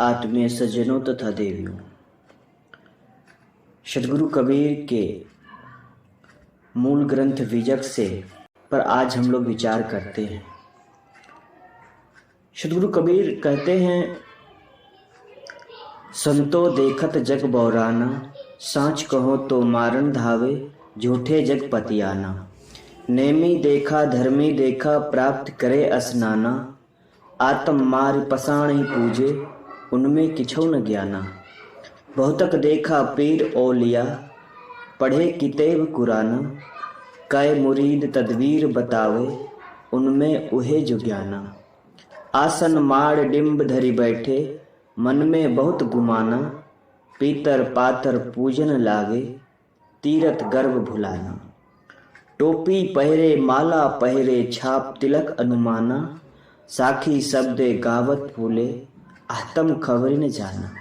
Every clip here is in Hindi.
आत्मीय सज्जनों तथा देवियों, सदगुरु कबीर के मूल ग्रंथ विजक से पर आज हम लोग विचार करते हैं। सदगुरु कबीर कहते हैं, संतो देखत जग बौराना, सांच कहो तो मारन धावे, झूठे जग पतियाना। नेमी देखा धर्मी देखा, प्राप्त करे असनाना। आत्म मार पसाण ही पूजे, उनमें किछो न ज्ञाना। बहुतक देखा पीर ओलिया, पढ़े कितेब कुराना। कै मुरीद तदवीर बतावे, उनमें उहे जो ज्ञाना। आसन माड़ डिम्ब धरि बैठे, मन में बहुत गुमाना। पीतर पातर पूजन लागे, तीरथ गर्भ भुलाना। टोपी पहरे माला पहरे, छाप तिलक अनुमाना। साखी शब्दे गावत फूले, आत्म खबर न जाना।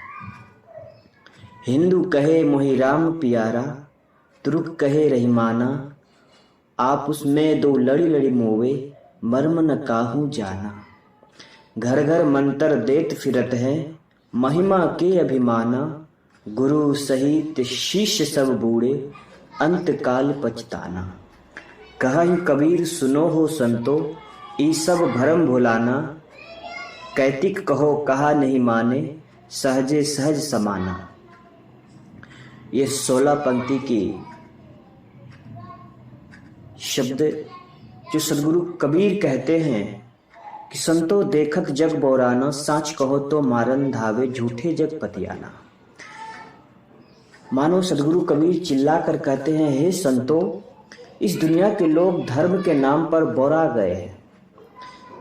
हिंदू कहे मोहि राम प्यारा, तुर्क कहे रहीमाना। आप उसमें दो लड़ी लड़ी मोवे, मर्म न काहू जाना। घर घर मंत्र देत फिरत है, महिमा के अभिमाना। गुरु सहित शिष्य सब बूढ़े, अंत काल पछताना। कहा कबीर सुनो हो संतो, ई सब भरम भुलाना। कैतिक कहो कहा नहीं माने, सहजे सहज समाना। ये 16 पंक्ति की शब्द जो सदगुरु कबीर कहते हैं कि संतो देखत जग बौराना, सांच कहो तो मारन धावे, झूठे जग पतियाना। मानो सदगुरु कबीर चिल्ला कर कहते हैं, हे संतो, इस दुनिया के लोग धर्म के नाम पर बौरा गए हैं।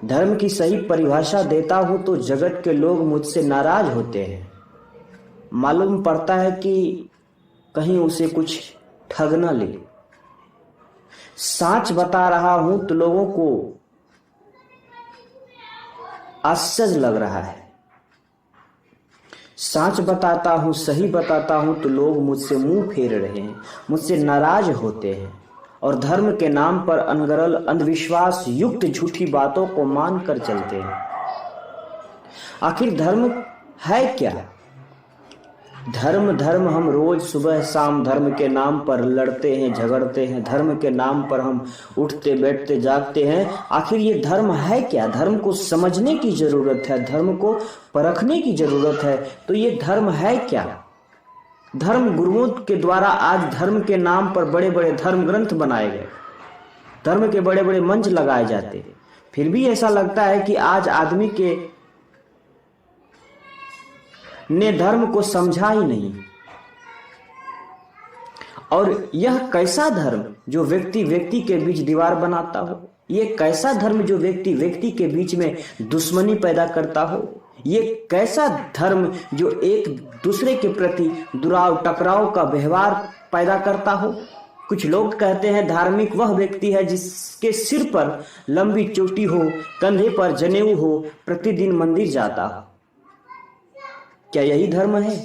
धर्म की सही परिभाषा देता हूं तो जगत के लोग मुझसे नाराज होते हैं। मालूम पड़ता है कि कहीं उसे कुछ ठग न ले। सच बता रहा हूं तो लोगों को आश्चर्य लग रहा है। सच बताता हूं, सही बताता हूं तो लोग मुझसे मुंह फेर रहे हैं, मुझसे नाराज होते हैं और धर्म के नाम पर अनगरल अंधविश्वास युक्त झूठी बातों को मानकर चलते हैं। आखिर धर्म है क्या? धर्म हम रोज सुबह शाम धर्म के नाम पर लड़ते हैं, झगड़ते हैं। धर्म के नाम पर हम उठते बैठते जागते हैं। आखिर ये धर्म है क्या? धर्म को समझने की जरूरत है, धर्म को परखने की जरूरत है। तो ये धर्म है क्या? धर्म गुरुओं के द्वारा आज धर्म के नाम पर बड़े बड़े धर्म ग्रंथ बनाए गए, धर्म के बड़े बड़े मंच लगाए जाते, फिर भी ऐसा लगता है कि आज आदमी के ने धर्म को समझा ही नहीं। और यह कैसा धर्म जो व्यक्ति व्यक्ति के बीच दीवार बनाता हो? ये कैसा धर्म जो व्यक्ति व्यक्ति के बीच में दुश्मनी पैदा करता हो? ये कैसा धर्म जो एक दूसरे के प्रति दुराव टकराव का व्यवहार पैदा करता हो? कुछ लोग कहते हैं धार्मिक वह व्यक्ति है जिसके सिर पर लंबी चोटी हो, कंधे पर जनेऊ हो, प्रतिदिन मंदिर जाता हो। क्या यही धर्म है?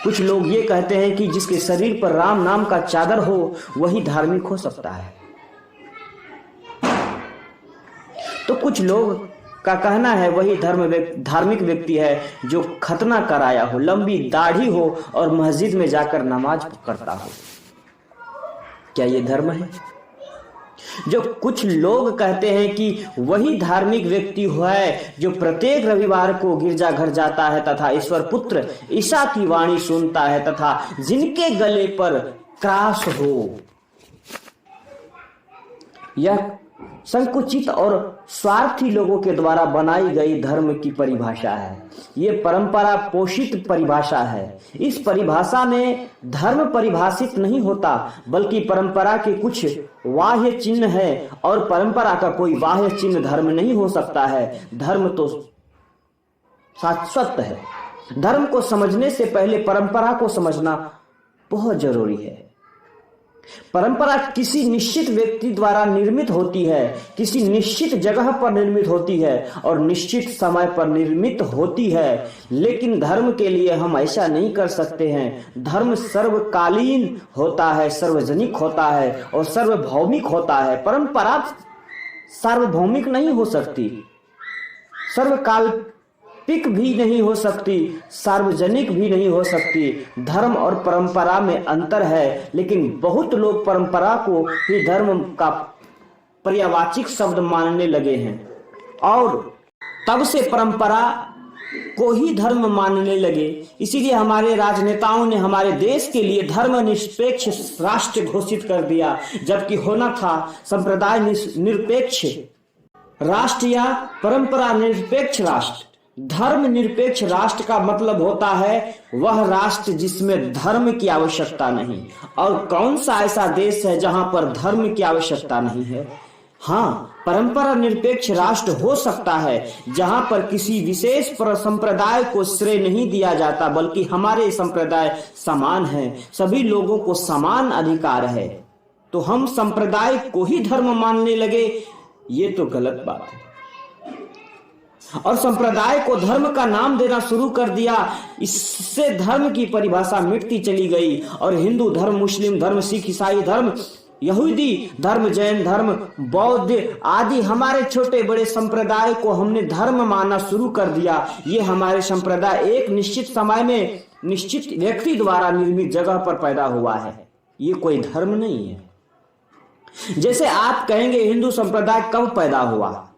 कुछ लोग ये कहते हैं कि जिसके शरीर पर राम नाम का चादर हो वही धार्मिक हो सकता है। तो कुछ लोग का कहना है वही धार्मिक व्यक्ति है जो खतना कराया हो, लंबी दाढ़ी हो और मस्जिद में जाकर नमाज करता हो। क्या ये धर्म है? जो कुछ लोग कहते हैं कि वही धार्मिक व्यक्ति है जो प्रत्येक रविवार को गिरजाघर जाता है तथा ईश्वर पुत्र ईसा की वाणी सुनता है तथा जिनके गले पर क्रास हो। यह संकुचित और स्वार्थी लोगों के द्वारा बनाई गई धर्म की परिभाषा है। ये परंपरा पोषित परिभाषा है। इस परिभाषा में धर्म परिभाषित नहीं होता, बल्कि परंपरा के कुछ बाह्य चिन्ह है और परंपरा का कोई बाह्य चिन्ह धर्म नहीं हो सकता है। धर्म तो शाश्वत है। धर्म को समझने से पहले परंपरा को समझना बहुत जरूरी है। परंपरा किसी निश्चित व्यक्ति द्वारा निर्मित होती है, किसी निश्चित जगह पर निर्मित होती है और निश्चित समय पर निर्मित होती है। लेकिन धर्म के लिए हम ऐसा नहीं कर सकते हैं। धर्म सर्वकालीन होता है, सार्वजनिक होता है और सार्वभौमिक होता है। परंपरा सार्वभौमिक नहीं हो सकती, सर्वकाल वैयक्तिक भी नहीं हो सकती, सार्वजनिक भी नहीं हो सकती। धर्म और परंपरा में अंतर है, लेकिन बहुत लोग परंपरा को ही धर्म का पर्यायवाची शब्द मानने लगे हैं और तब से परंपरा को ही धर्म मानने लगे। इसीलिए हमारे राजनेताओं ने हमारे देश के लिए धर्मनिरपेक्ष राष्ट्र घोषित कर दिया, जबकि होना था संप्रदाय निरपेक्ष राष्ट्र या परंपरा निरपेक्ष राष्ट्र। धर्म निरपेक्ष राष्ट्र का मतलब होता है वह राष्ट्र जिसमें धर्म की आवश्यकता नहीं। और कौन सा ऐसा देश है जहां पर धर्म की आवश्यकता नहीं है? हाँ, परंपरा निरपेक्ष राष्ट्र हो सकता है जहां पर किसी विशेष संप्रदाय को श्रेय नहीं दिया जाता, बल्कि हमारे संप्रदाय समान है, सभी लोगों को समान अधिकार है। तो हम संप्रदाय को ही धर्म मानने लगे, ये तो गलत बात है। और संप्रदाय को धर्म का नाम देना शुरू कर दिया, इससे धर्म की परिभाषा मिटती चली गई और हिंदू धर्म, मुस्लिम धर्म, सिख ईसाई धर्म, यहूदी धर्म, जैन धर्म, बौद्ध आदि हमारे छोटे बड़े संप्रदाय को हमने धर्म मानना शुरू कर दिया। ये हमारे संप्रदाय एक निश्चित समय में निश्चित व्यक्ति द्वारा निर्मित जगह पर पैदा हुआ है, ये कोई धर्म नहीं है। जैसे आप कहेंगे हिंदू संप्रदाय कब पैदा हुआ,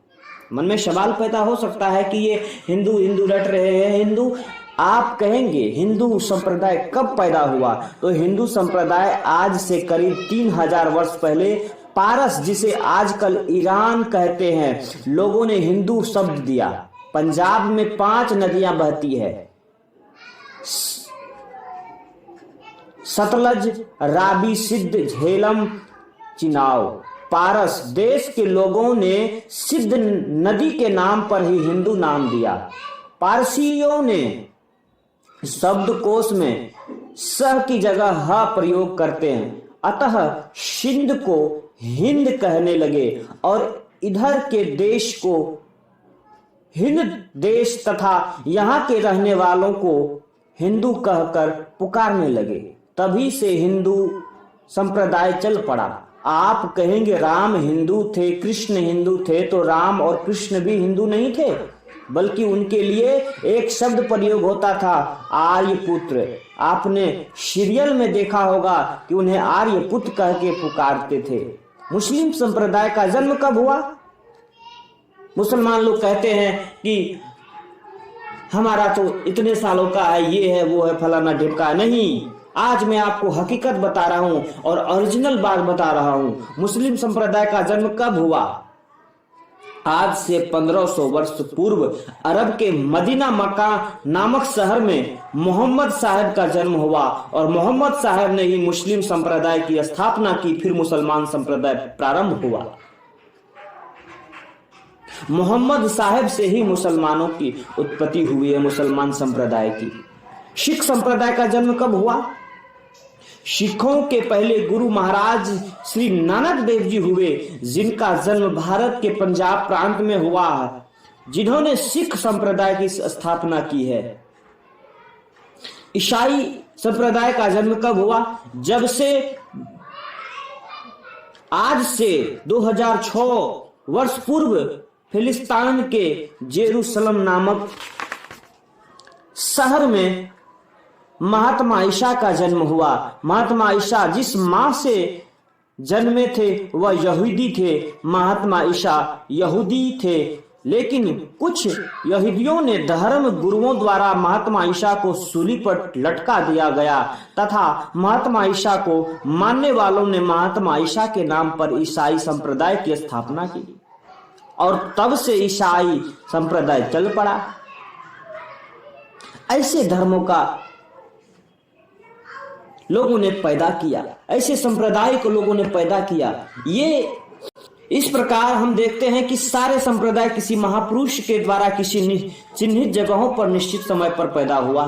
मन में सवाल पैदा हो सकता है कि ये हिंदू हिंदू रट रहे हैं। हिंदू, आप कहेंगे हिंदू संप्रदाय कब पैदा हुआ, तो हिंदू संप्रदाय आज से करीब 3000 वर्ष पहले पारस, जिसे आजकल ईरान कहते हैं, लोगों ने हिंदू शब्द दिया। पंजाब में 5 नदियां बहती है, सतलज, रावी, सिंध, झेलम, चिनाब। पारस देश के लोगों ने सिंध नदी के नाम पर ही हिंदू नाम दिया। पारसियों ने शब्दकोश में स की जगह ह प्रयोग करते हैं, अतः सिंध को हिंद कहने लगे और इधर के देश को हिंद देश तथा यहाँ के रहने वालों को हिंदू कहकर पुकारने लगे। तभी से हिंदू संप्रदाय चल पड़ा। आप कहेंगे राम हिंदू थे, कृष्ण हिंदू थे, तो राम और कृष्ण भी हिंदू नहीं थे, बल्कि उनके लिए एक शब्द प्रयोग होता था, आर्यपुत्र। आपने सीरियल में देखा होगा कि उन्हें आर्यपुत्र कह के पुकारते थे। मुस्लिम संप्रदाय का जन्म कब हुआ? मुसलमान लोग कहते हैं कि हमारा तो इतने सालों का है, ये है वो है, फलाना ढिमका। नहीं, आज मैं आपको हकीकत बता रहा हूं और ओरिजिनल बात बता रहा हूं। मुस्लिम संप्रदाय का जन्म कब हुआ? आज से 1500 वर्ष पूर्व अरब के मदीना मक्का नामक शहर में मोहम्मद साहब का जन्म हुआ और मोहम्मद साहब ने ही मुस्लिम संप्रदाय की स्थापना की। फिर मुसलमान संप्रदाय प्रारंभ हुआ। मोहम्मद साहब से ही मुसलमानों की उत्पत्ति हुई है, मुसलमान संप्रदाय की। सिख संप्रदाय का जन्म कब हुआ? सिखों के पहले गुरु महाराज श्री नानक देव जी हुए, जिनका जन्म भारत के पंजाब प्रांत में हुआ, जिन्होंने सिख संप्रदाय की स्थापना की है। ईसाई संप्रदाय का जन्म कब हुआ? जब से आज से 2006 वर्ष पूर्व फिलिस्तीन के जेरूसलम नामक शहर में महात्मा ईसा का जन्म हुआ। महात्मा ईसा जिस मां से जन्मे थे वह यहूदी थे। महात्मा ईसा यहूदी थे, लेकिन कुछ यहूदियों ने धर्म गुरुओं द्वारा महात्मा ईसा को सूली पर लटका दिया गया तथा महात्मा ईसा को मानने वालों ने महात्मा ईसा के नाम पर ईसाई संप्रदाय की स्थापना की और तब से ईसाई संप्रदाय चल पड़ा। ऐसे धर्मों का लोगों ने पैदा किया, ऐसे संप्रदाय को लोगों ने पैदा किया। ये इस प्रकार हम देखते हैं कि सारे संप्रदाय किसी महापुरुष के द्वारा किसी चिन्हित जगहों पर निश्चित समय पर पैदा हुआ।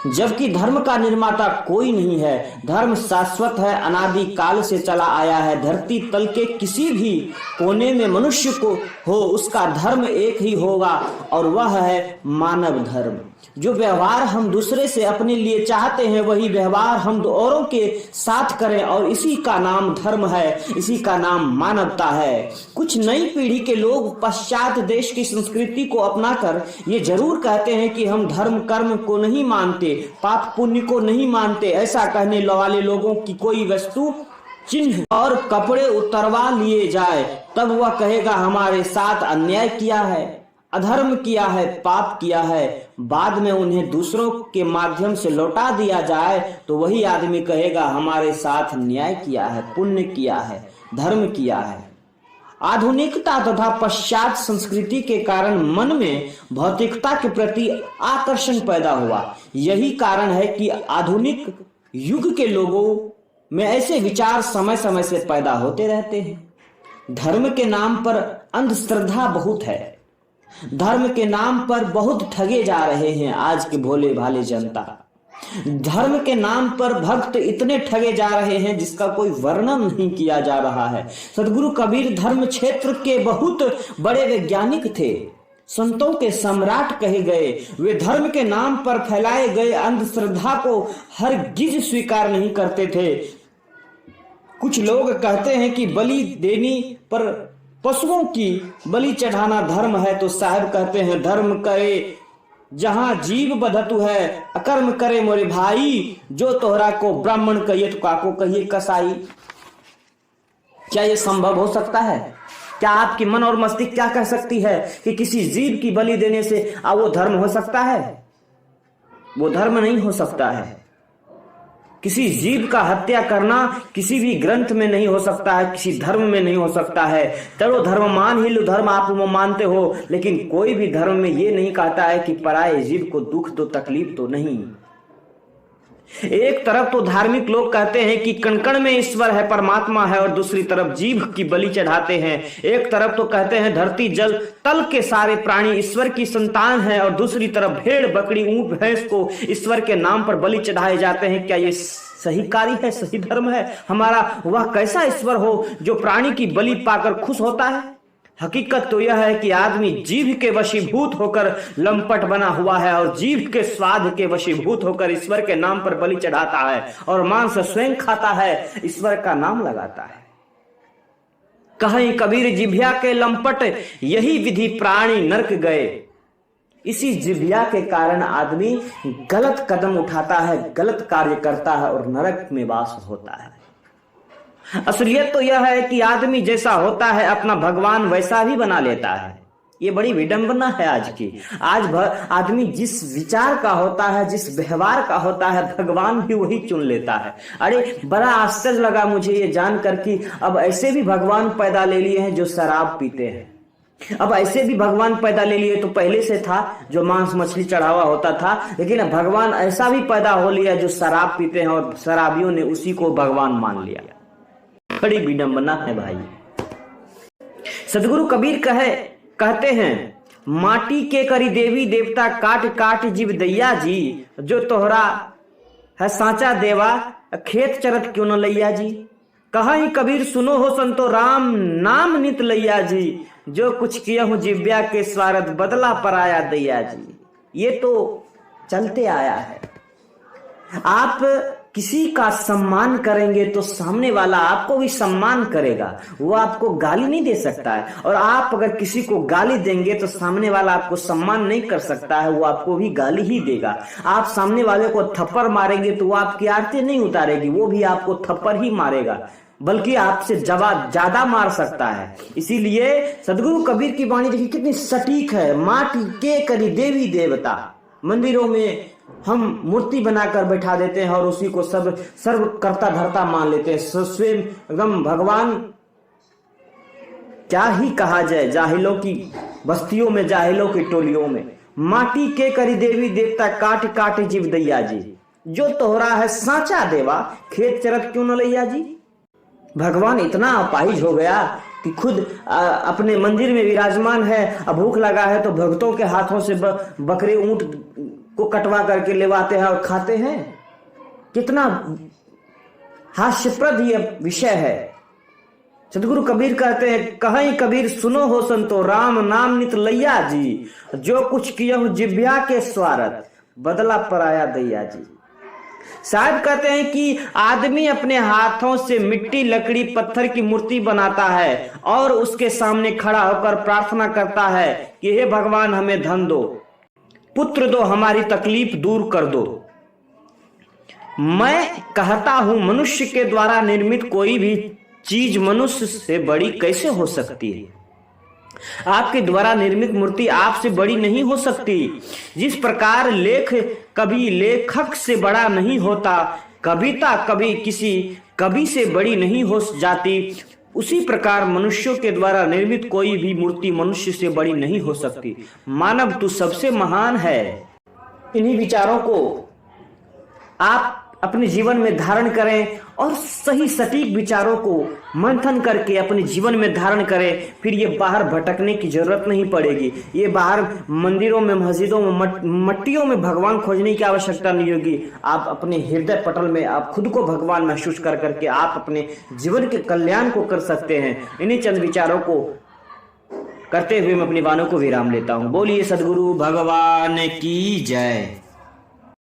जबकि धर्म का निर्माता कोई नहीं है। धर्म शाश्वत है, अनादि काल से चला आया है। धरती तल के किसी भी कोने में मनुष्य को हो, उसका धर्म एक ही होगा और वह है मानव धर्म। जो व्यवहार हम दूसरे से अपने लिए चाहते हैं वही व्यवहार हम औरों के साथ करें, और इसी का नाम धर्म है, इसी का नाम मानवता है। कुछ नई पीढ़ी के लोग पश्चात देश की संस्कृति को अपनाकर ये जरूर कहते हैं कि हम धर्म कर्म को नहीं मानते, पाप पुण्य को नहीं मानते। ऐसा कहने वाले लोगों की कोई वस्तु चिन्ह और कपड़े उतरवा लिए जाए तब वह कहेगा हमारे साथ अन्याय किया है, अधर्म किया है, पाप किया है। बाद में उन्हें दूसरों के माध्यम से लौटा दिया जाए तो वही आदमी कहेगा हमारे साथ न्याय किया है, पुण्य किया है, धर्म किया है। आधुनिकता तथा पश्चात संस्कृति के कारण मन में भौतिकता के प्रति आकर्षण पैदा हुआ। यही कारण है कि आधुनिक युग के लोगों में ऐसे विचार समय समय से पैदा होते रहते हैं। धर्म के नाम पर अंधश्रद्धा बहुत है। धर्म के नाम पर बहुत ठगे जा रहे हैं आज के भोले भाले जनता। धर्म के नाम पर भक्त इतने ठगे जा रहे हैं जिसका कोई वर्णन नहीं किया जा रहा है। सदगुरु कबीर धर्म क्षेत्र के बहुत बड़े वैज्ञानिक थे, संतों के सम्राट कहे गए। वे धर्म के नाम पर फैलाए गए अंधश्रद्धा को हरगिज स्वीकार नहीं करते थे। कुछ लोग कहते हैं कि बलि देने पर पशुओं की बलि चढ़ाना धर्म है, तो साहब कहते हैं धर्म करे जहां जीव बधतु है, अकर्म करे मोरे भाई। जो तोहरा को ब्राह्मण कहिए तो काको कहिए कसाई। क्या यह संभव हो सकता है? क्या आपकी मन और मस्तिष्क क्या कह सकती है कि किसी जीव की बलि देने से वो धर्म हो सकता है? वो धर्म नहीं हो सकता है। किसी जीव का हत्या करना किसी भी ग्रंथ में नहीं हो सकता है, किसी धर्म में नहीं हो सकता है। चलो धर्म मान ही लो, धर्म आप मानते हो, लेकिन कोई भी धर्म में ये नहीं कहता है कि पराये जीव को दुख तो तकलीफ तो नहीं। एक तरफ तो धार्मिक लोग कहते हैं कि कण कण में ईश्वर है, परमात्मा है, और दूसरी तरफ जीव की बलि चढ़ाते हैं। एक तरफ तो कहते हैं धरती जल तल के सारे प्राणी ईश्वर की संतान हैं, और दूसरी तरफ भेड़ बकरी ऊंट भैंस को ईश्वर के नाम पर बलि चढ़ाए जाते हैं। क्या ये सही कार्य है, सही धर्म है हमारा? वह कैसा ईश्वर हो जो प्राणी की बलि पाकर खुश होता है? हकीकत तो यह है कि आदमी जीव के वशीभूत होकर लंपट बना हुआ है, और जीव के स्वाद के वशीभूत होकर ईश्वर के नाम पर बलि चढ़ाता है और मांस स्वयं खाता है, ईश्वर का नाम लगाता है। कहीं कबीर जिभ्या के लंपट यही विधि प्राणी नरक गए। इसी जिभ्या के कारण आदमी गलत कदम उठाता है, गलत कार्य करता है और नरक में वास होता है। असलियत तो यह है कि आदमी जैसा होता है अपना भगवान वैसा भी बना लेता है। ये बड़ी विडंबना है आज की। आज आदमी जिस विचार का होता है, जिस व्यवहार का होता है, भगवान भी वही चुन लेता है। अरे बड़ा आश्चर्य लगा मुझे ये जानकर कि अब ऐसे भी भगवान पैदा ले लिए हैं जो शराब पीते हैं। अब ऐसे भी भगवान पैदा ले लिए, तो पहले से था जो मांस मछली चढ़ावा होता था, लेकिन अब भगवान ऐसा भी पैदा हो लिया जो शराब पीते हैं और शराबियों ने उसी को भगवान मान लिया। बड़ी विडंबना है भाई। सदगुरु कबीर कहते हैं माटी के करी देवी देवता काट काट जीव दैया जी। जो तोहरा है सांचा देवा खेत चरत क्यों न लैया जी। कहा ही कबीर सुनो हो संतो राम नाम नित लैया जी। जो कुछ किया हूं जिव्या के स्वार्थ बदला पराया दैया जी। ये तो चलते आया है। आप किसी का सम्मान करेंगे तो सामने वाला आपको भी सम्मान करेगा, वो आपको गाली नहीं दे सकता है। और आप अगर किसी को गाली देंगे तो सामने वाला आपको सम्मान नहीं कर सकता है, वो आपको भी गाली ही देगा। आप सामने वाले को थप्पड़ मारेंगे तो वो आपकी आरती नहीं उतारेगी, वो भी आपको थप्पड़ ही मारेगा, बल्कि आपसे जवाब ज्यादा मार सकता है। इसीलिए सदगुरु कबीर की वाणी देखिए कितनी सटीक है। माटी के करी देवी देवता। मंदिरों में हम मूर्ति बनाकर बैठा देते हैं और उसी को सब सर्व करता धरता मान लेते हैं, स्वयं एकदम भगवान। क्या ही कहा जाए, जाहिलों की बस्तियों में, जाहिलों की टोलियों में। माटी के करी देवी देवता काट काट जीव दैया जी। जो तोहरा है सांचा देवा खेत चरत क्यों न लैया जी। भगवान इतना अपाहिज हो गया कि खुद अपने मंदिर में विराजमान है, अब भूख लगा है तो भक्तों के हाथों से बकरे ऊंट को कटवा करके लेवाते हैं और खाते हैं। कितना हास्यप्रद यह विषय है। सदगुरु कबीर कहते हैं, कहीं कबीर सुनो हो संतो, राम नाम नित लैया जी, जो कुछ किया जिभ्या के स्वार्थ, बदला पराया दैया जी। साहब कहते हैं कि आदमी अपने हाथों से मिट्टी, लकड़ी, पत्थर की मूर्ति बनाता है और उसके सामने खड़ा होकर प्रार्थना करता है कि हे भगवान हमें धन दो, पुत्र दो, हमारी तकलीफ दूर कर दो। मैं कहता हूं मनुष्य के द्वारा निर्मित कोई भी चीज मनुष्य से बड़ी कैसे हो सकती है। आपके द्वारा निर्मित मूर्ति आपसे बड़ी नहीं हो सकती। जिस प्रकार लेख कभी लेखक से बड़ा नहीं होता, कविता कभी किसी कवि से बड़ी नहीं हो जाती, उसी प्रकार मनुष्यों के द्वारा निर्मित कोई भी मूर्ति मनुष्य से बड़ी नहीं हो सकती। मानव तू सबसे महान है। इन्हीं विचारों को आप अपने जीवन में धारण करें और सही सटीक विचारों को मंथन करके अपने जीवन में धारण करें। फिर ये बाहर भटकने की जरूरत नहीं पड़ेगी। ये बाहर मंदिरों में, मस्जिदों में, मट्टियों में भगवान खोजने की आवश्यकता नहीं होगी। आप अपने हृदय पटल में आप खुद को भगवान महसूस कर करके आप अपने जीवन के कल्याण को कर सकते हैं। इन्हीं चंद विचारों को करते हुए मैं अपनी वाणों को विराम लेता हूँ। बोलिए सदगुरु भगवान की जय।